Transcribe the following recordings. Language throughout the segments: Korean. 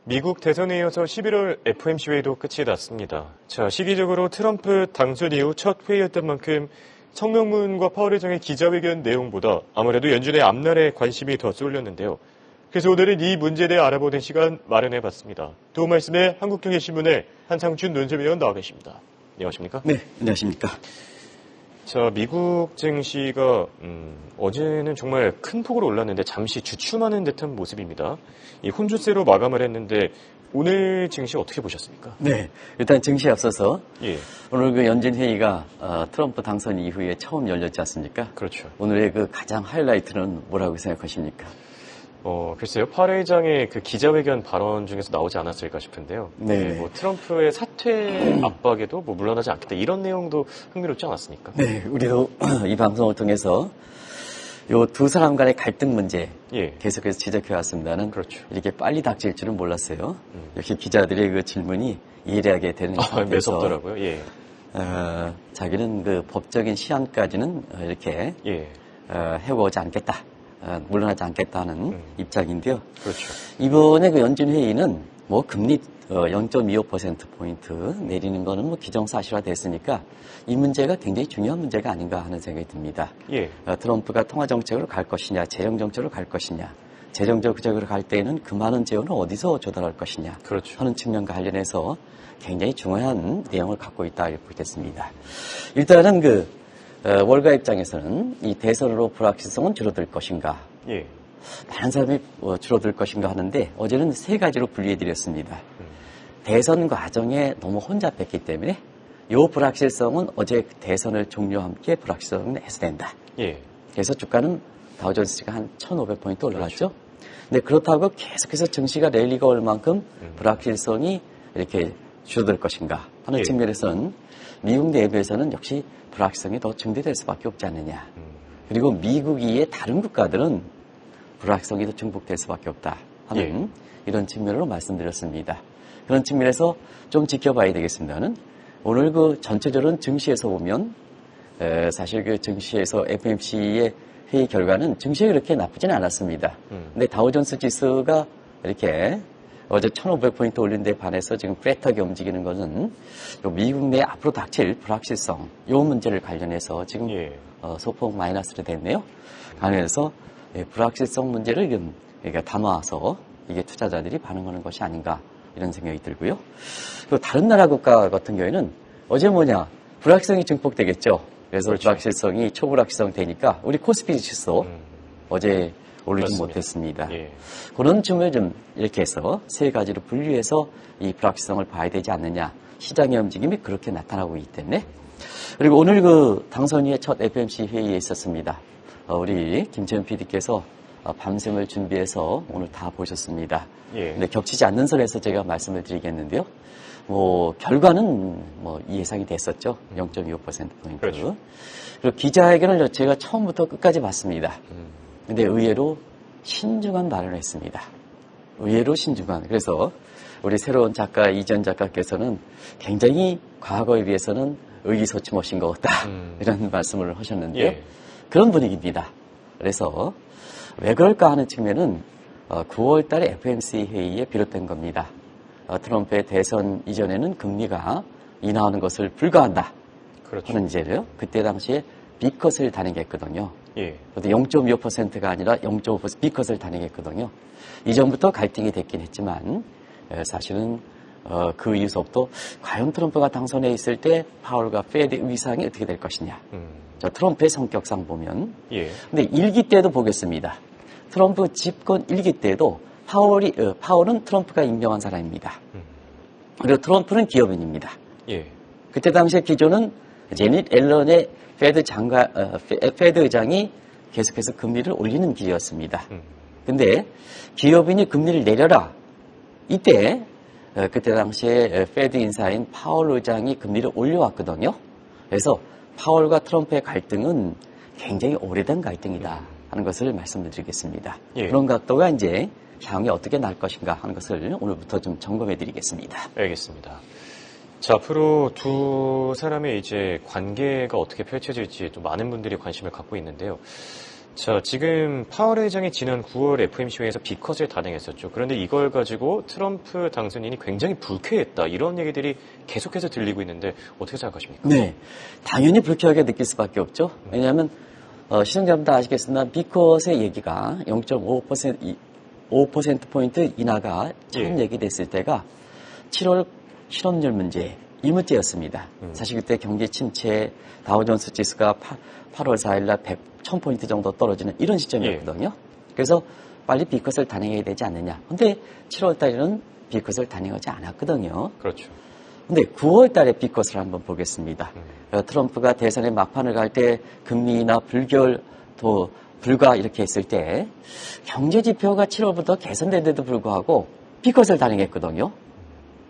미국 대선에 이어서 11월 FOMC 회의도 끝이 났습니다. 자, 시기적으로 트럼프 당선 이후 첫 회의였던 만큼 성명문과 파월 의장의 기자회견 내용보다 아무래도 연준의 앞날에 관심이 더 쏠렸는데요. 그래서 오늘은 이 문제에 대해 알아보는 시간 마련해봤습니다. 도움 말씀에 한국경제신문의 한상준 논설위원 나와 계십니다. 안녕하십니까? 네, 안녕하십니까? 자, 미국 증시가 어제는 정말 큰 폭으로 올랐는데 잠시 주춤하는 듯한 모습입니다. 이 혼조세로 마감을 했는데 오늘 증시 어떻게 보셨습니까? 네, 일단 증시에 앞서서 오늘 그 연준 회의가 트럼프 당선 이후에 처음 열렸지 않습니까? 그렇죠. 오늘의 그 가장 하이라이트는 뭐라고 생각하십니까? 글쎄요. 파월 의장의 그 기자회견 발언 중에서 나오지 않았을까 싶은데요. 네. 뭐 트럼프의 사퇴 압박에도 뭐 물러나지 않겠다 이런 내용도 흥미롭지 않았습니까? 네, 우리도 이 방송을 통해서 요 두 사람 간의 갈등 문제 계속해서 지적해 왔습니다는 그렇죠. 이렇게 빨리 닥칠 줄은 몰랐어요. 역시 기자들의 그 질문이 예리하게 되는 것 같아서 매섭더라고요. 자기는 그 법적인 시한까지는 이렇게 해오지 않겠다. 물러나지 않겠다는 입장인데요. 그렇죠. 이번에 그 연준 회의는 뭐 금리 0.25%포인트 내리는 거는 뭐 기정사실화 됐으니까 이 문제가 굉장히 중요한 문제가 아닌가 하는 생각이 듭니다. 트럼프가 통화정책으로 갈 것이냐, 재정정책으로 갈 것이냐, 재정정책으로 갈 때에는 그 많은 재원을 어디서 조달할 것이냐 그렇죠. 하는 측면과 관련해서 굉장히 중요한 내용을 갖고 있다 이렇게 보겠습니다. 일단은 그 월가 입장에서는 이 대선으로 불확실성은 줄어들 것인가, 많은 사람이 줄어들 것인가 하는데 어제는 세 가지로 분리해드렸습니다. 대선 과정에 너무 혼잡했기 때문에 이 불확실성은 어제 대선을 종료와 함께 불확실성은 해소된다. 그래서 주가는 다우존스가 한 1,500포인트 올라갔죠. 근데 그렇다고 계속해서 증시가 랠리가 올 만큼 불확실성이 이렇게 줄어들 것인가 하는 측면에서는 미국 내부에서는 역시 불확실성이 더 증대될 수밖에 없지 않느냐. 그리고 미국 이외의 다른 국가들은 불확실성이 더 증폭될 수밖에 없다 하는 이런 측면으로 말씀드렸습니다. 그런 측면에서 좀 지켜봐야 되겠습니다는 오늘 그 전체적으로 증시에서 보면 사실 그 증시에서 FOMC의 회의 결과는 증시가 그렇게 나쁘지는 않았습니다. 근데 다우존스 지수가 이렇게 어제 1,500포인트 올린 데 반해서 지금 플랫하게 움직이는 것은 미국 내 앞으로 닥칠 불확실성, 이 문제를 관련해서 지금 소폭 마이너스로 됐네요. 관련해서 불확실성 문제를 그러니까 담아서 이게 투자자들이 반응하는 것이 아닌가 이런 생각이 들고요. 그리고 다른 나라 국가 같은 경우에는 어제 불확실성이 증폭되겠죠. 그래서 그렇죠. 불확실성이 초불확실성 되니까 우리 코스피 지수 어제 올리지 못했습니다. 그런 점을 좀 이렇게 해서 세 가지로 분류해서 이 불확실성을 봐야 되지 않느냐. 시장의 움직임이 그렇게 나타나고 있기 때문에. 그리고 오늘 그 당선 이후의 첫 FOMC 회의에 있었습니다. 우리 김채연 PD께서 밤샘을 준비해서 오늘 다 보셨습니다. 근데 겹치지 않는 선에서 제가 말씀을 드리겠는데요. 뭐 결과는 뭐 예상이 됐었죠. 0.25%포인트. 그렇죠. 그리고 기자회견을 제가 처음부터 끝까지 봤습니다. 근데 의외로 신중한 발언을 했습니다. 의외로 신중한. 그래서 우리 새로운 작가 이전 작가께서는 굉장히 과거에 비해서는 의기소침하신 것 같다. 이런 말씀을 하셨는데요. 그런 분위기입니다. 그래서 왜 그럴까 하는 측면은 9월 달에 FOMC 회의에 비롯된 겁니다. 트럼프의 대선 이전에는 금리가 인하하는 것을 불가한다. 그렇죠. 하는 이제요. 그때 당시에 B컷을 단행했거든요. 그것도 0.25%가 아니라 0.5% B컷을 단행했거든요. 이전부터 갈등이 됐긴 했지만 사실은 그 이후서부터 과연 트럼프가 당선해 있을 때 파월과 페드 위상이 어떻게 될 것이냐. 저 트럼프의 성격상 보면. 근데 일기 때도 보겠습니다. 트럼프 집권 일기 때도 파월은 트럼프가 임명한 사람입니다. 그리고 트럼프는 기업인입니다. 그때 당시에 기조는 제닛 앨런의 페드 의장이 계속해서 금리를 올리는 길이었습니다. 근데 기업인이 금리를 내려라. 이때 그때 당시에 페드 인사인 파월 의장이 금리를 올려왔거든요. 그래서 파월과 트럼프의 갈등은 굉장히 오래된 갈등이다 하는 것을 말씀을 드리겠습니다. 그런 각도가 이제 향후에 어떻게 날 것인가 하는 것을 오늘부터 좀 점검해 드리겠습니다. 알겠습니다. 자, 앞으로 두 사람의 이제 관계가 어떻게 펼쳐질지 또 많은 분들이 관심을 갖고 있는데요. 자, 지금 파월 의장이 지난 9월 FOMC 회의에서 B컷을 단행했었죠. 그런데 이걸 가지고 트럼프 당선인이 굉장히 불쾌했다. 이런 얘기들이 계속해서 들리고 있는데 어떻게 생각하십니까? 네. 당연히 불쾌하게 느낄 수밖에 없죠. 왜냐하면 시청자분 다 아시겠으나 B컷의 얘기가 5%포인트 인하가 처음 얘기됐을 때가 7월 실업률 문제, 이 문제였습니다. 사실 그때 경기 침체, 다우존스 지수가 8월 4일날 1000포인트 정도 떨어지는 이런 시점이었거든요. 그래서 빨리 B컷을 단행해야 되지 않느냐. 근데 7월 달에는 B컷을 단행하지 않았거든요. 그렇죠. 근데 9월 달에 B컷을 한번 보겠습니다. 트럼프가 대선의 막판을 갈 때 금리 인하 불결도 불가 이렇게 했을 때 경제 지표가 7월부터 개선된데도 불구하고 B컷을 단행했거든요.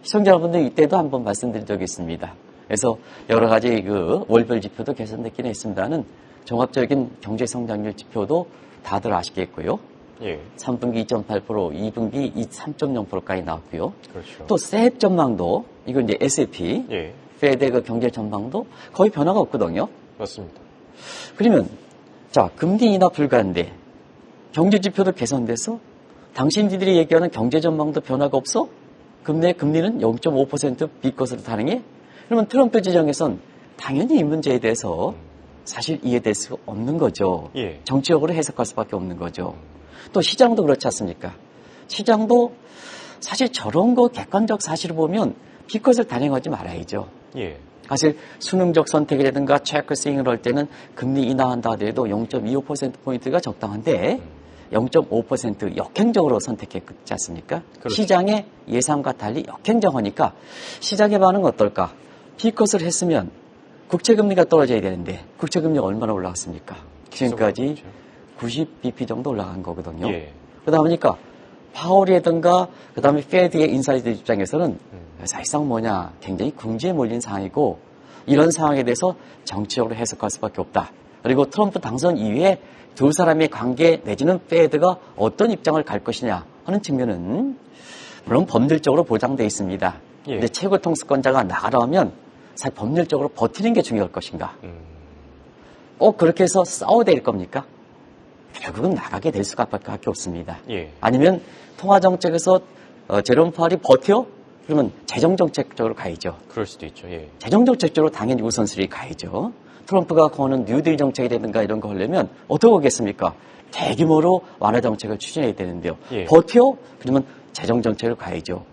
시청자 여러분들 이때도 한번 말씀드린 적이 있습니다. 그래서 여러 가지 그 월별 지표도 개선됐긴 했습니다는 종합적인 경제 성장률 지표도 다들 아시겠고요. 예. 3분기 2.8%, 2분기 3.0%까지 나왔고요. 그렇죠. 또 세액 전망도 이거 이제 S&P, 예. 페드의 그 경제 전망도 거의 변화가 없거든요. 맞습니다. 그러면 자, 금리 인하 불가인데 경제 지표도 개선돼서 당신들이 얘기하는 경제 전망도 변화가 없어? 금리는 0.5% B컷으로 단행해? 그러면 트럼프 지정에선 당연히 이 문제에 대해서 사실 이해될 수 없는 거죠. 예. 정치적으로 해석할 수밖에 없는 거죠. 또 시장도 그렇지 않습니까? 시장도 사실 저런 거 객관적 사실을 보면 B컷을 단행하지 말아야죠. 예. 사실 수능적 선택이라든가 체크 스윙을 할 때는 금리 인하한다 하더라도 0.25%포인트가 적당한데 0.5% 역행적으로 선택했지 않습니까? 그렇죠. 시장의 예상과 달리 역행적하니까 시장의 반응은 어떨까? B컷을 했으면 국채금리가 떨어져야 되는데 국채금리가 얼마나 올라갔습니까? 지금까지 90bp 정도 올라간 거거든요. 예. 그러다 보니까 파월이라든가 그다음에 페드의 인사이드 입장에서는 사실상 뭐냐 굉장히 궁지에 몰린 상황이고 이런 상황에 대해서 정치적으로 해석할 수밖에 없다. 그리고 트럼프 당선 이후에 두 사람의 관계 내지는 페드가 어떤 입장을 갈 것이냐 하는 측면은 물론 법률적으로 보장되어 있습니다. 예. 근데 최고 통수권자가 나가라 하면 사실 법률적으로 버티는 게 중요할 것인가. 꼭 그렇게 해서 싸워야 될 겁니까? 결국은 나가게 될 수밖에 없습니다. 예. 아니면 통화정책에서 제롬 파월이 버텨? 그러면 재정정책 쪽으로 가야죠. 그럴 수도 있죠. 예. 재정정책 쪽으로 당연히 우선순위 가야죠. 트럼프가 거는 뉴딜 정책이라든가 이런 거 하려면 어떻게 하겠습니까? 대규모로 완화 정책을 추진해야 되는데요. 예. 버텨? 그러면 재정정책으로 가야죠.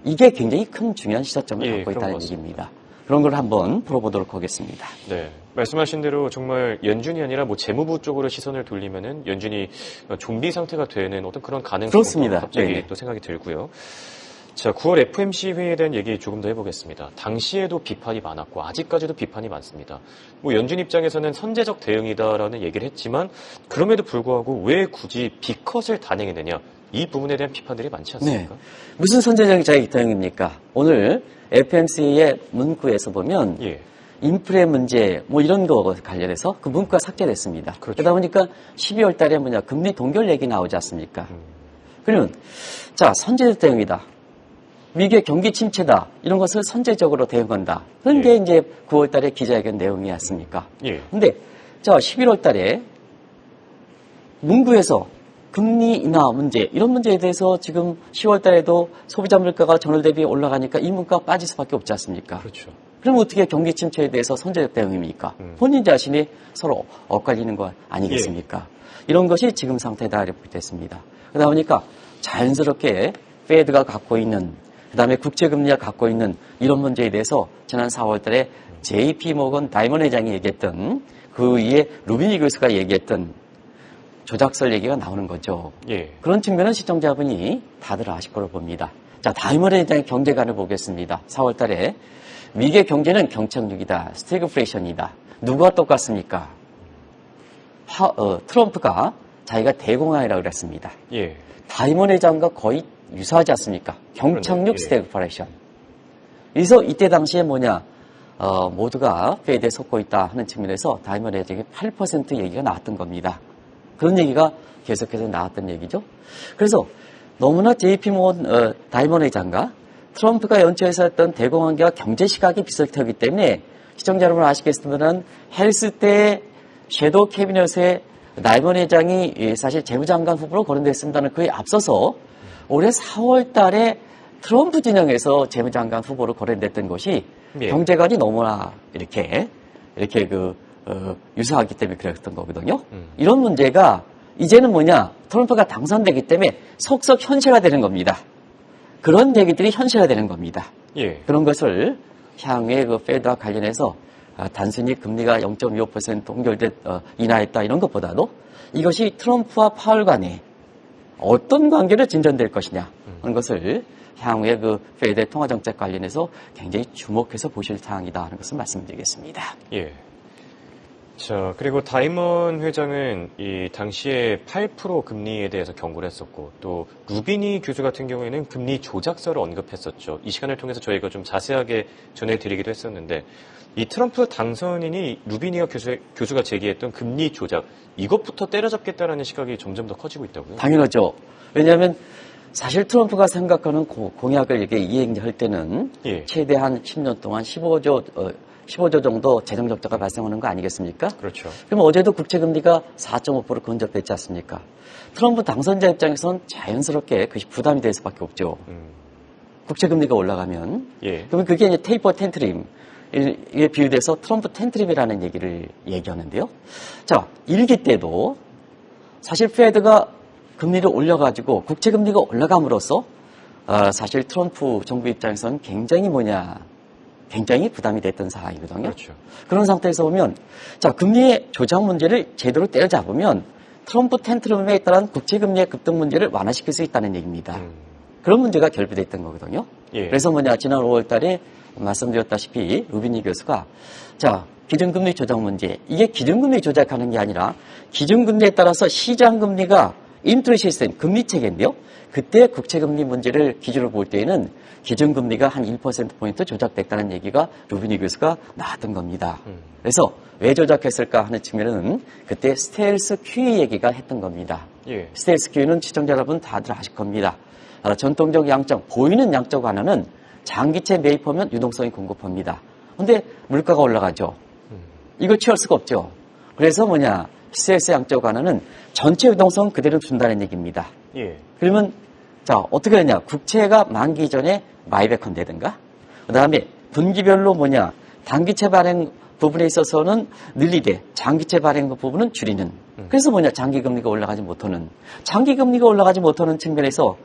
이게 굉장히 큰 중요한 시사점을 예, 갖고 그런 있다는 것 같습니다. 얘기입니다. 그런 걸 한번 풀어보도록 하겠습니다. 네. 말씀하신 대로 정말 연준이 아니라 뭐 재무부 쪽으로 시선을 돌리면은 연준이 좀비 상태가 되는 어떤 그런 가능성도 그렇습니다. 갑자기 네. 또 생각이 들고요. 자, 9월 FOMC 회의에 대한 얘기 조금 더 해보겠습니다. 당시에도 비판이 많았고 아직까지도 비판이 많습니다. 뭐 연준 입장에서는 선제적 대응이다라는 얘기를 했지만 그럼에도 불구하고 왜 굳이 B컷을 단행했느냐 이 부분에 대한 비판들이 많지 않습니까? 네. 무슨 선제적 대응입니까? 오늘 FOMC의 문구에서 보면 예. 인플레 문제 뭐 이런 거 관련해서 그 문구가 삭제됐습니다. 그렇죠. 그러다 보니까 12월 달에 뭐냐 금리 동결 얘기 나오지 않습니까? 그러면 자 선제적 대응이다. 위기의 경기 침체다. 이런 것을 선제적으로 대응한다. 그런 게 이제 9월 달에 기자회견 내용이었습니까? 예. 근데 자 11월 달에 문구에서 금리 인하 문제 이런 문제에 대해서 지금 10월 달에도 소비자 물가가 전월 대비 올라가니까 이 문가가 빠질 수밖에 없지 않습니까? 그렇죠. 그럼 어떻게 경기 침체에 대해서 선제적 대응입니까? 본인 자신이 서로 엇갈리는 거 아니겠습니까? 이런 것이 지금 상태다 이렇게 됐습니다. 그러다 보니까 자연스럽게 페드가 갖고 있는 그다음에 국제금리가 갖고 있는 이런 문제에 대해서 지난 4월 달에 JP 모건 다이먼 회장이 얘기했던 그 위에 루비니 교수가 얘기했던 조작설 얘기가 나오는 거죠. 예. 그런 측면은 시청자분이 다들 아실 거로 봅니다. 자, 다이먼 회장의 경제관을 보겠습니다. 4월 달에 미국의 경제는 경착륙이다. 스태그플레이션이다. 누가 똑같습니까? 트럼프가 자기가 대공황이라고 그랬습니다. 예. 다이먼 회장과 거의 유사하지 않습니까? 경착륙 그러네. 예. 스태그플레이션. 그래서 이때 당시에 뭐냐? 모두가 페드에 속고 있다 하는 측면에서 다이먼 회장의 8% 얘기가 나왔던 겁니다. 그런 얘기가 계속해서 나왔던 얘기죠. 그래서 너무나 JP 모건 다이먼 회장과 트럼프가 연초에서 했던 대공황기와 경제 시각이 비슷하기 때문에 시청자 여러분 아시겠지만 헬스 때 섀도우 캐비넷에 나이먼 회장이 사실 재무장관 후보로 거론됐습니다는 그에 앞서서 올해 4월 달에 트럼프 진영에서 재무장관 후보로 거론됐던 것이 예. 경제관이 너무나 이렇게 유사하기 때문에 그랬던 거거든요. 이런 문제가 이제는 뭐냐, 트럼프가 당선되기 때문에 속속 현실화되는 겁니다. 그런 얘기들이 현실화되는 겁니다. 예. 그런 것을 향후에 그 페드와 관련해서 단순히 금리가 0.25% 인하했다 이런 것보다도 이것이 트럼프와 파월 간에 어떤 관계로 진전될 것이냐 하는 것을 향후에 그 페드의 통화정책 관련해서 굉장히 주목해서 보실 사항이다 하는 것을 말씀드리겠습니다. 예. 자, 그리고 다이먼 회장은 이 당시에 8% 금리에 대해서 경고를 했었고, 또 루비니 교수 같은 경우에는 금리 조작서를 언급했었죠. 이 시간을 통해서 저희가 좀 자세하게 전해드리기도 했었는데, 이 트럼프 당선인이 루비니 교수가 제기했던 금리 조작, 이것부터 때려잡겠다라는 시각이 점점 더 커지고 있다고요? 당연하죠. 왜냐하면 사실 트럼프가 생각하는 공약을 이렇게 이행할 때는 예. 최대한 10년 동안 15조 정도 재정 적자가 발생하는 거 아니겠습니까? 그렇죠. 그럼 어제도 국채금리가 4.5% 건접됐지 않습니까? 트럼프 당선자 입장에서는 자연스럽게 그것이 부담이 될 수밖에 없죠. 국채금리가 올라가면. 예. 그러면 그게 이제 테이퍼 텐트림. 이게 비유돼서 트럼프 텐트림이라는 얘기를 얘기하는데요. 자, 1기 때도 사실 페드가 금리를 올려가지고 국채금리가 올라감으로써 사실 트럼프 정부 입장에서는 굉장히 부담이 됐던 상황이거든요. 그렇죠. 그런 상태에서 보면, 자, 금리의 조작 문제를 제대로 때려잡으면 트럼프 텐트럼에 따른 국채금리의 급등 문제를 완화시킬 수 있다는 얘기입니다. 그런 문제가 결부됐던 거거든요. 예. 그래서 지난 5월 달에 말씀드렸다시피 루비니 교수가, 자, 기준금리 조작 문제, 이게 기준금리 조작하는 게 아니라 기준금리에 따라서 시장금리가 인트레 시스템, 금리체계인데요. 그때 국채금리 문제를 기준으로 볼 때에는 기준금리가 한 1%포인트 조작됐다는 얘기가 루비니 교수가 나왔던 겁니다. 그래서 왜 조작했을까 하는 측면은 그때 스텔스 QE 얘기가 했던 겁니다. 예. 스텔스 QE는 시청자 여러분 다들 아실 겁니다. 전통적 양적, 보이는 양적 완화는 장기채 매입하면 유동성이 공급합니다. 근데 물가가 올라가죠. 이거 취할 수가 없죠. 그래서 스텔스 양적 완화는 전체 유동성 그대로 준다는 얘기입니다. 예. 그러면 자, 어떻게 되냐? 국채가 만기 전에 마이백 한다든가, 그 다음에 분기별로 단기채 발행 부분에 있어서는 늘리되 장기채 발행 부분은 줄이는. 그래서 장기금리가 올라가지 못하는 측면에서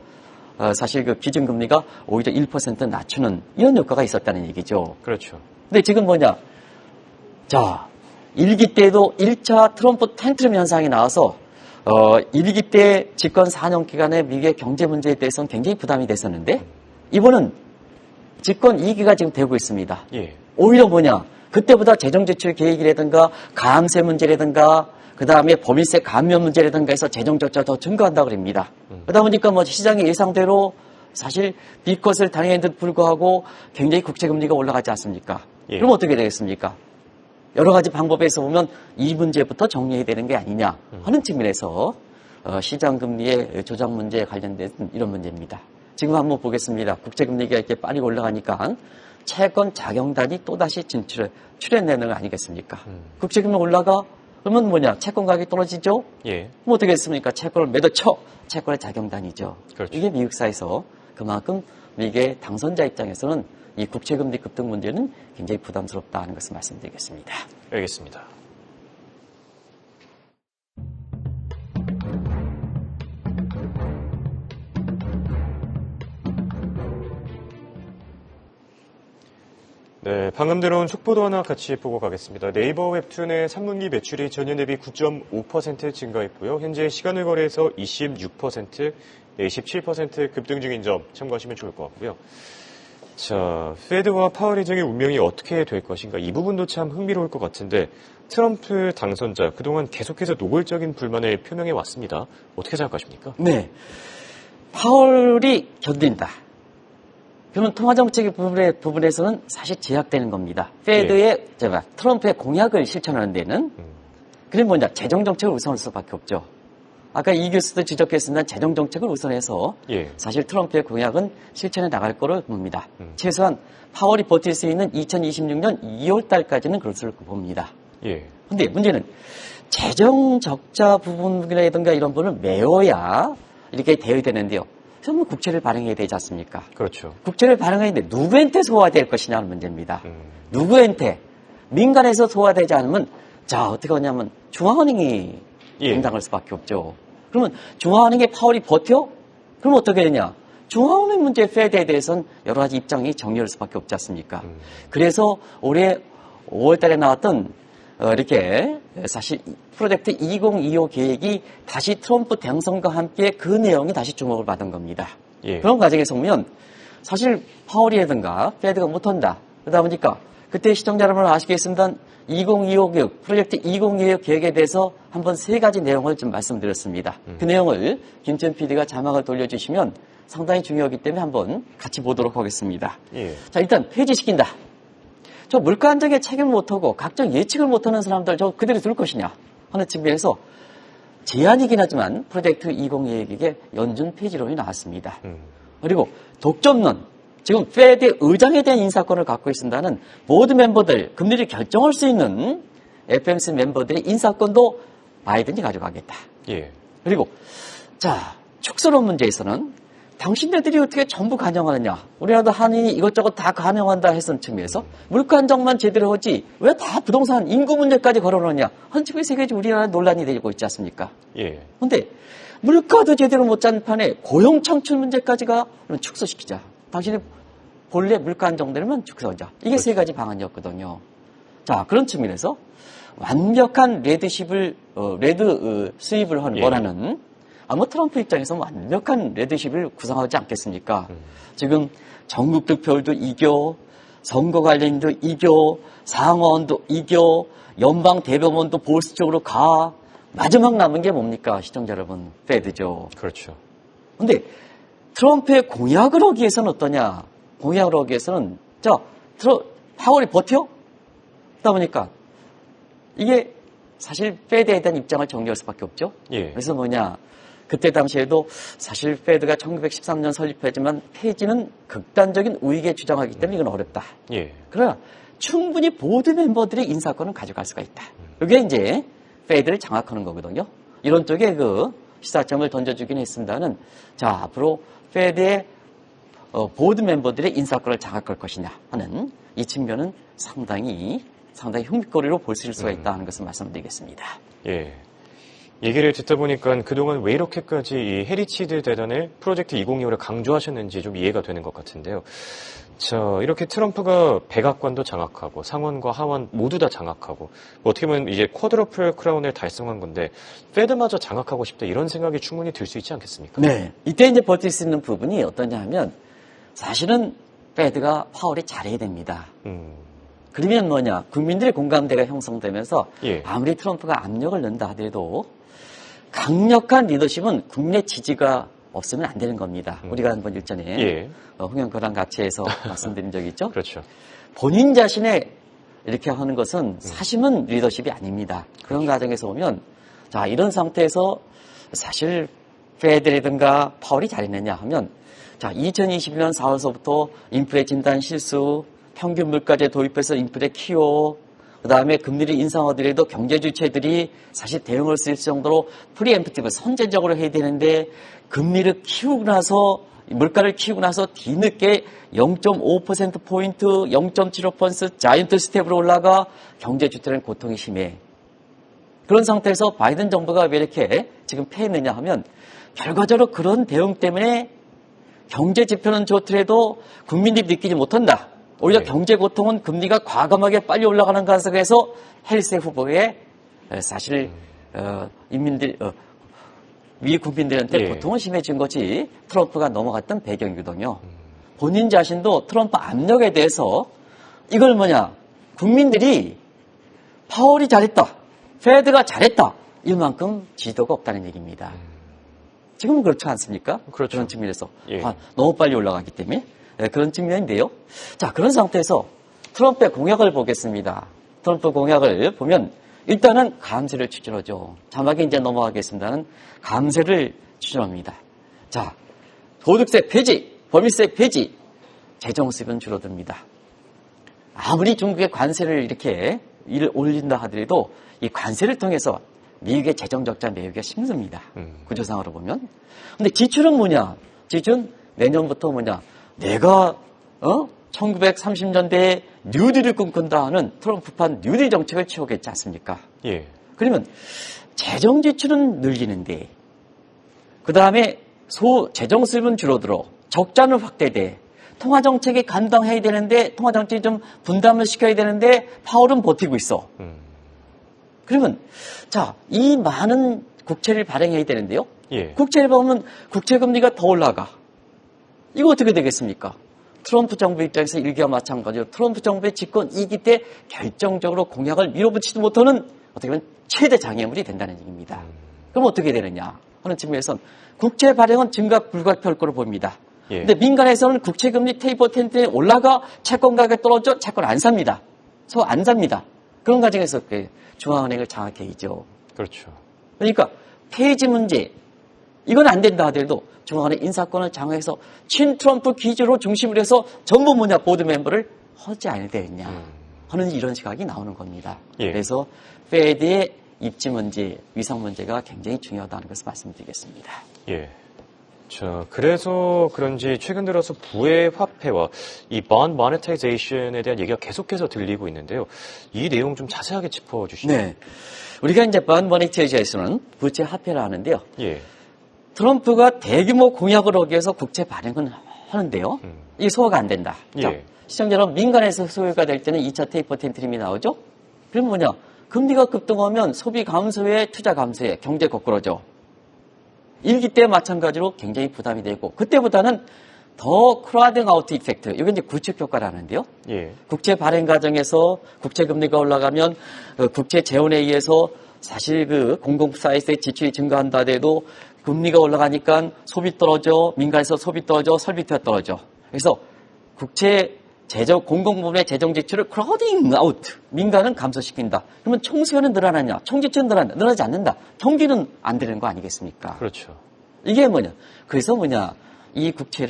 사실 그 기준금리가 오히려 1% 낮추는 이런 효과가 있었다는 얘기죠. 그렇죠. 근데 지금 자, 1기 때도 1차 트럼프 텐트럼 현상이 나와서 1기 때 집권 4년 기간의 미국의 경제 문제에 대해서는 굉장히 부담이 됐었는데 이번은 집권 2기가 지금 되고 있습니다. 예. 오히려 그때보다 재정지출 계획이라든가 감세 문제라든가 그 다음에 법인세 감면 문제라든가 해서 재정적자 더 증가한다고 그럽니다. 그러다 보니까 시장의 예상대로 사실 B컷을 당했는데도 불구하고 굉장히 국채금리가 올라가지 않습니까? 예. 그럼 어떻게 되겠습니까? 여러 가지 방법에서 보면 이 문제부터 정리해야 되는 게 아니냐 하는 측면에서 시장금리의 조작 문제에 관련된 이런 문제입니다. 지금 한번 보겠습니다. 국채금리가 이렇게 빨리 올라가니까 채권 자경단이 또다시 출현되는 거 아니겠습니까? 국채금리 올라가? 그러면 채권 가격이 떨어지죠? 예. 그럼 어떻게 했습니까? 채권을 매도쳐. 채권의 자경단이죠. 그렇죠. 이게 미국 사회에서 그만큼 미국의 당선자 입장에서는 이 국채금리 급등 문제는 굉장히 부담스럽다는 것을 말씀드리겠습니다. 알겠습니다. 네, 방금 들어온 속보도 하나 같이 보고 가겠습니다. 네이버 웹툰의 3분기 매출이 전년 대비 9.5% 증가했고요. 현재 시간을 거래해서 26%, 17% 급등 중인 점 참고하시면 좋을 것 같고요. 자, 페드와 파월 의장의 운명이 어떻게 될 것인가, 이 부분도 참 흥미로울 것 같은데, 트럼프 당선자 그동안 계속해서 노골적인 불만을 표명해 왔습니다. 어떻게 생각하십니까? 네, 파월이 견딘다. 그러면 통화정책 부분에서는 사실 제약되는 겁니다. 페드의, 트럼프의 공약을 실천하는 데는. 그럼 재정정책을 우선할 수밖에 없죠. 아까 이 교수도 지적했습니다. 재정정책을 우선해서 예. 사실 트럼프의 공약은 실천해 나갈 거를 봅니다. 최소한 파월이 버틸 수 있는 2026년 2월 달까지는 그럴 수 봅니다. 예. 근데 문제는 재정 적자 부분이라든가 이런 부분을 메워야 이렇게 대응되는데요. 그러면 국채를 발행해야 되지 않습니까? 그렇죠. 국채를 발행하는데 누구한테 소화될 것이냐는 문제입니다. 누구한테? 민간에서 소화되지 않으면 자 어떻게 하냐면 중앙은행이 담당할 수밖에 없죠. 그러면 중앙은행의 파월이 버텨? 그럼 어떻게 되냐? 중앙은행 문제 페드에 대해서는 여러 가지 입장이 정리할 수밖에 없지 않습니까? 그래서 올해 5월 달에 나왔던 이렇게 사실 프로젝트 2025 계획이 다시 트럼프 당선과 함께 그 내용이 다시 주목을 받은 겁니다. 그런 과정에서 보면 사실 파월이라든가 페드가 못한다. 그러다 보니까 그때 시청자 여러분 아시겠습니다. 2025 계획, 프로젝트 2025 계획에 대해서 한번 세 가지 내용을 좀 말씀드렸습니다. 그 내용을 김천 PD가 자막을 돌려주시면 상당히 중요하기 때문에 한번 같이 보도록 하겠습니다. 자, 일단 폐지시킨다. 저 물가 안정에 책임을 못하고 각종 예측을 못하는 사람들 저 그대로 둘 것이냐 하는 측면에서 제한이긴 하지만 프로젝트 2025에 연준 폐지론이 나왔습니다. 그리고 독점론, 지금 페드 의장에 대한 인사권을 갖고 있습니다는 모든 멤버들 금리를 결정할 수 있는 FOMC 멤버들의 인사권도 바이든이 가져가겠다. 그리고 자 축소론 문제에서는 당신네들이 어떻게 전부 간영하느냐. 우리나라도 한인이 이것저것 다 간영한다 했던 측면에서 물가 안정만 제대로 하지 왜 다 부동산 인구 문제까지 걸어놓냐. 한 측면에 세계적으로 우리나라 논란이 되고 있지 않습니까? 그런데 물가도 제대로 못 짠 판에 고용 창출 문제까지가 축소시키자. 당신이 본래 물가 안정되면 축소하자. 이게 세 가지 방안이었거든요. 자, 그런 측면에서 완벽한 레드십을 수입을 원하는 아마 트럼프 입장에서는 완벽한 레드십을 구성하지 않겠습니까? 지금 전국 득표율도 이겨, 선거 관련도 이겨, 상원도 이겨, 연방 대법원도 보수 쪽으로 가. 마지막 남은 게 뭡니까? 시청자 여러분, 페드죠. 그렇죠. 근데 트럼프의 공약을 하기 위해서는 어떠냐? 공약을 하기 위해서는 파월이 버텨? 그러다 보니까 이게 사실 페드에 대한 입장을 정리할 수밖에 없죠. 그래서 뭐냐? 그때 당시에도 사실 페드가 1913년 설립하지만 폐지는 극단적인 우익에 주장하기 때문에 이건 어렵다. 그러나 충분히 보드 멤버들의 인사권을 가져갈 수가 있다. 이게 이제 페드를 장악하는 거거든요. 이런 쪽에 그 시사점을 던져주긴 했습니다는 자 앞으로 페드의 보드 멤버들의 인사권을 장악할 것이냐 하는 이 측면은 상당히 흥미거리로 볼 수가 있다 하는 것을 말씀드리겠습니다. 얘기를 듣다 보니까 그동안 왜 이렇게까지 이 해리치드 대단의 프로젝트 2025를 강조하셨는지 좀 이해가 되는 것 같은데요. 자, 이렇게 트럼프가 백악관도 장악하고 상원과 하원 모두 다 장악하고 어떻게 보면 이제 쿼드러플 크라운을 달성한 건데 페드마저 장악하고 싶다 이런 생각이 충분히 들 수 있지 않겠습니까? 네. 이때 이제 버틸 수 있는 부분이 어떠냐 하면 사실은 페드가 파월이 잘해야 됩니다. 그러면 뭐냐 국민들의 공감대가 형성되면서 아무리 트럼프가 압력을 넣는다 하더라도 강력한 리더십은 국내 지지가 없으면 안 되는 겁니다. 우리가 한번 일전에 홍영표랑 같이 해서 말씀드린 적이 있죠. 그렇죠. 본인 자신의 이렇게 하는 것은 사심은 리더십이 아닙니다. 그런 과정에서 보면 자 이런 상태에서 사실 페드라든가 파월이 잘했느냐 하면 자 2021년 4월서부터 인플레 진단 실수 평균 물가제 도입해서 인플레 키워 그다음에 금리를 인상하더라도 경제 주체들이 사실 대응할 수 있을 정도로 프리엠프티브 선제적으로 해야 되는데 금리를 키우고 나서 물가를 키우고 나서 뒤늦게 0.5%포인트 0.75% 자이언트 스텝으로 올라가 경제 주체는 고통이 심해. 그런 상태에서 바이든 정부가 왜 이렇게 지금 패했느냐 하면 결과적으로 그런 대응 때문에 경제 지표는 좋더라도 국민들이 느끼지 못한다. 오히려 경제 고통은 금리가 과감하게 빨리 올라가는 가능성에서 해리스 후보의 사실 미 국민들한테 고통은 심해진 것이 트럼프가 넘어갔던 배경이거든요. 본인 자신도 트럼프 압력에 대해서 이걸 뭐냐 국민들이 파월이 잘했다. 페드가 잘했다. 이만큼 지도가 없다는 얘기입니다. 지금은 그렇지 않습니까? 그렇죠. 그런 측면에서 너무 빨리 올라가기 때문에 그런 측면인데요. 자, 그런 상태에서 트럼프의 공약을 보겠습니다. 트럼프 공약을 보면 일단은 감세를 추진하죠. 자막에 이제 넘어가겠습니다는 감세를 추진합니다. 자, 소득세 폐지, 법인세 폐지, 재정 수입은 줄어듭니다. 아무리 중국의 관세를 이렇게 올린다 하더라도 이 관세를 통해서 미국의 재정 적자 메우기가 힘듭니다. 구조상으로 보면. 근데 지출은 뭐냐? 지출은 내년부터 뭐냐? 내가 1930년대에 뉴딜을 꿈꾼다 하는 트럼프판 뉴딜 정책을 취하겠지 않습니까? 예. 그러면 재정 지출은 늘리는데 그 다음에 재정 수입은 줄어들어 적자는 확대돼 통화 정책이 감당해야 되는데 통화 정책이 좀 분담을 시켜야 되는데 파월은 버티고 있어. 그러면 자, 이 많은 국채를 발행해야 되는데요. 예. 국채를 보면 국채 금리가 더 올라가. 이거 어떻게 되겠습니까? 트럼프 정부 입장에서 일기와 마찬가지로 트럼프 정부의 집권 2기 때 결정적으로 공약을 밀어붙이지 못하는 어떻게 보면 최대 장애물이 된다는 얘기입니다. 그럼 어떻게 되느냐 하는 측면에선 국채 발행은 증가 불가피할 거로 보입니다. 예. 근데 민간에서는 국채 금리 테이퍼 텐트에 올라가 채권 가격이 떨어져 채권 안 삽니다. 안 삽니다. 그런 과정에서 중앙은행을 장악해야죠. 그렇죠. 그러니까 폐지 문제 이건 안 된다 하더라도 중앙은행 인사권을 장악해서 친트럼프 기조로 중심으로 해서 전부 보드 멤버를 하지 않아야 되느냐 하는 이런 시각이 나오는 겁니다. 예. 그래서 페드의 입지 문제, 위상 문제가 굉장히 중요하다는 것을 말씀드리겠습니다. 예. 자, 그래서 그런지 최근 들어서 부의 화폐와 이 bond monetization에 대한 얘기가 계속해서 들리고 있는데요. 이 내용 좀 자세하게 짚어주시죠. 네. 우리가 이제 bond monetization은 부채 화폐라 하는데요. 예. 트럼프가 대규모 공약을 하기 위해서 국채 발행은 하는데요. 이게 소화가 안 된다. 예. 시청자 여러분, 민간에서 소요가 될 때는 2차 테이퍼 텐트림이 나오죠. 그럼 뭐냐? 금리가 급등하면 소비 감소에 투자 감소에 경제 거꾸로져. 1기 때 마찬가지로 굉장히 부담이 되고 그때보다는 더 크라우딩 아웃 이펙트. 이게 이제 구축 효과라는데요. 예. 국채 발행 과정에서 국채 금리가 올라가면 국채 재원에 의해서 사실 공공 사이트의 지출이 증가한다 해도 금리가 올라가니까 소비 떨어져, 민간에서 소비 떨어져, 설비 투자 떨어져. 그래서 국채 공공 부분의 재정 지출을 크라우딩 아웃, 민간은 감소시킨다. 그러면 총수요는 늘어나냐? 총지출은 늘어나지 않는다. 경기는 안 되는 거 아니겠습니까? 그렇죠. 이게 뭐냐? 그래서 이 국채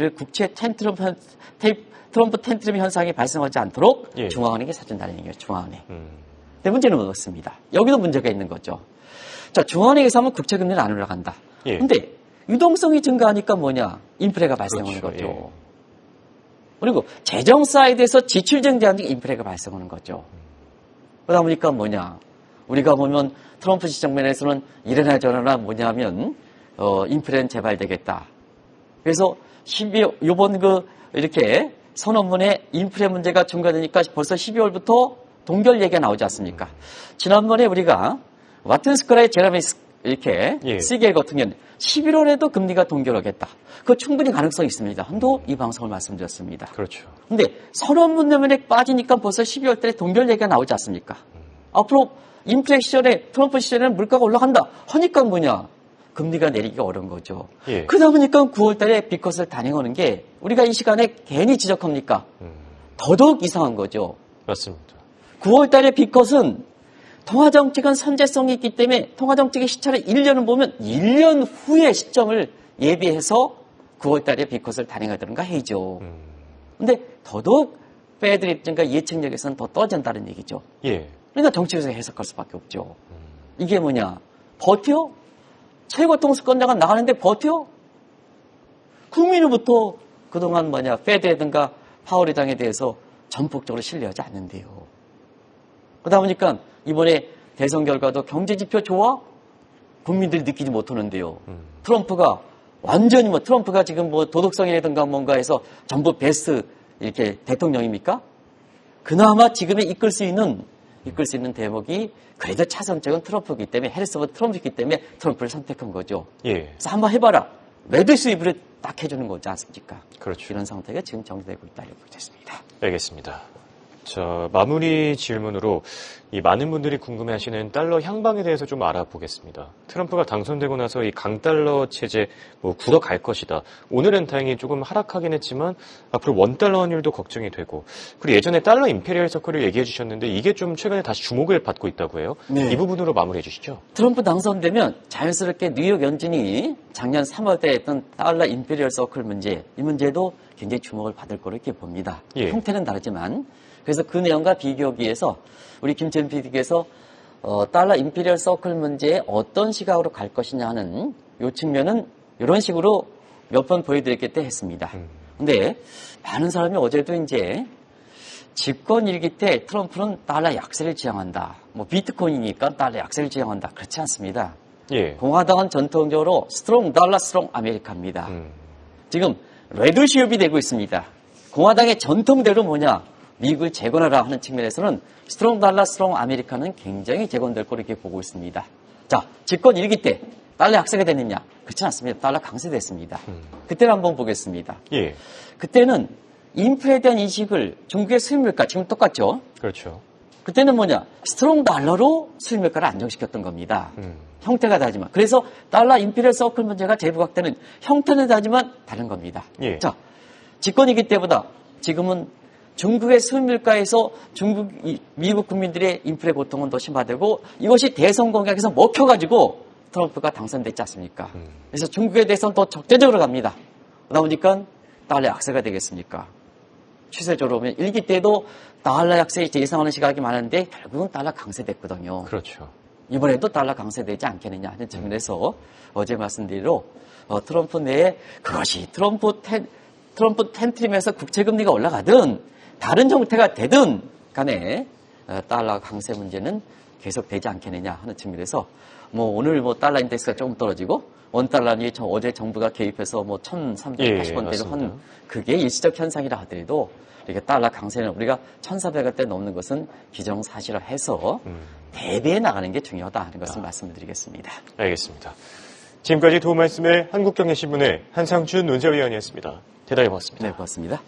트럼프 텐트럼 현상이 발생하지 않도록 예. 중앙은행이 사준다는 얘기예요. 중앙은행. 근데 문제는 그렇습니다. 여기도 문제가 있는 거죠. 자, 중앙은행에서 하면 국채 금리는 안 올라간다. 예. 근데 유동성이 증가하니까 인플레가 발생하는 그렇죠. 거죠. 예. 그리고 재정 사이드에서 지출 증대하니까 인플레가 발생하는 거죠. 그러다 보니까 우리가 보면 트럼프 시정면에서는 이래나 저래나 뭐냐면 인플레는 재발되겠다. 그래서 요번 이렇게 선언문에 인플레 문제가 증가되니까 벌써 12월부터 동결 얘기가 나오지 않습니까? 지난번에 우리가 와튼스크라의 제레미 시겔 같은 경우는 11월에도 금리가 동결하겠다. 그거 충분히 가능성이 있습니다. 한도 이 방송을 말씀드렸습니다. 그렇죠. 근데 선언문 내면에 빠지니까 벌써 12월 달에 동결 얘기가 나오지 않습니까? 앞으로 인플레 시절에 트럼프 시절에는 물가가 올라간다. 하니까 금리가 내리기가 어려운 거죠. 예. 그러다 보니까 9월 달에 비컷을 단행하는 게 우리가 이 시간에 괜히 지적합니까? 더더욱 이상한 거죠. 맞습니다. 9월 달에 비컷은 통화정책은 선제성이 있기 때문에 통화정책의 시차를 1년을 보면 1년 후의 시점을 예비해서 9월 달에 비컷을 단행하든가 해야죠. 근데 더더욱 페드 입장과 예측력에서는 더 떨어진다는 얘기죠. 예. 그러니까 정치에서 해석할 수밖에 없죠. 이게 버텨? 최고 통수권자가 나가는데 버텨? 국민으로부터 그동안 페드라든가 파월 의장에 대해서 전폭적으로 신뢰하지 않는데요. 그러다 보니까 이번에 대선 결과도 경제지표 좋아? 국민들이 느끼지 못하는데요. 트럼프가 완전히 트럼프가 지금 도덕성이라든가 뭔가 해서 전부 베스트 이렇게 대통령입니까? 그나마 지금에 이끌 수 있는 대목이 그래도 차선책은 트럼프이기 때문에 해리스보다 트럼프이기 때문에 트럼프를 선택한 거죠. 예. 그래서 한번 해봐라. 매드스 이브를 딱 해주는 거지 않습니까? 그렇죠. 이런 상태가 지금 정리되고 있다고 보겠습니다. 알겠습니다. 자, 마무리 질문으로 이 많은 분들이 궁금해하시는 달러 향방에 대해서 좀 알아보겠습니다. 트럼프가 당선되고 나서 이 강달러 체제 굳어갈 것이다. 오늘은 다행히 조금 하락하긴 했지만 앞으로 원달러 환율도 걱정이 되고 그리고 예전에 달러 임페리얼 서클을 얘기해 주셨는데 이게 좀 최근에 다시 주목을 받고 있다고 해요. 네. 이 부분으로 마무리해 주시죠. 트럼프 당선되면 자연스럽게 뉴욕 연준이 작년 3월 때 했던 달러 임페리얼 서클 문제, 이 문제도 굉장히 주목을 받을 거로 이렇게 봅니다. 예. 형태는 다르지만 그래서 그 내용과 비교하기 위해서 우리 김천 PD께서 달러 임피리얼 서클 문제에 어떤 시각으로 갈 것이냐 하는 요 측면은 이런 식으로 몇 번 보여드렸겠다 했습니다. 근데 많은 사람이 어제도 이제 집권 일기 때 트럼프는 달러 약세를 지향한다. 뭐 비트코인이니까 달러 약세를 지향한다. 그렇지 않습니다. 예. 공화당은 전통적으로 스트롱 달러 스트롱 아메리카입니다. 지금 레드시업이 되고 있습니다. 공화당의 전통대로 뭐냐? 미국을 재건하라 하는 측면에서는 스트롱 달러 스트롱 아메리카는 굉장히 재건될 거로 이렇게 보고 있습니다. 자, 집권 일기 때 달러 약세가 됐느냐? 그렇지 않습니다. 달러 강세됐습니다. 그때는 한번 보겠습니다. 예. 그때는 인플레에 대한 인식을 중국의 수입물가 지금 똑같죠? 그렇죠. 그때는 뭐냐? 스트롱 달러로 수입물가를 안정시켰던 겁니다. 형태가 다르지만. 그래서 달러 임피리얼 서클 문제가 재부각 때는 형태는 다르지만 다른 겁니다. 예. 자, 집권이기 때보다 지금은 중국의 수입물가에서 미국 국민들의 인플레 고통은 더 심화되고 이것이 대선 공약에서 먹혀가지고 트럼프가 당선됐지 않습니까? 그래서 중국에 대해서는 더 적대적으로 갑니다. 그러다 보니까 달러 약세가 되겠습니까? 추세적으로 보면 일기 때도 달러 약세에 예상하는 시각이 많은데 결국은 달러 강세됐거든요. 그렇죠. 이번에도 달러 강세되지 않겠느냐 하는 측면에서 어제 말씀드린 대로 트럼프 내에 그것이 트럼프 텐트림에서 국채금리가 올라가든 다른 형태가 되든 간에 달러 강세 문제는 계속되지 않겠느냐 하는 측면에서 뭐 오늘 뭐 달러 인덱스가 조금 떨어지고 원달러니 어제 정부가 개입해서 뭐 1,380원대로 한 그게 일시적 현상이라 하더라도 이렇게 달러 강세는 우리가 1,400원대 넘는 것은 기정사실화해서 대비해 나가는 게 중요하다 하는 것을 말씀드리겠습니다. 알겠습니다. 지금까지 도움 말씀을 한국경제신문의 한상준 논설위원이었습니다. 대단히 고맙습니다. 네, 고맙습니다.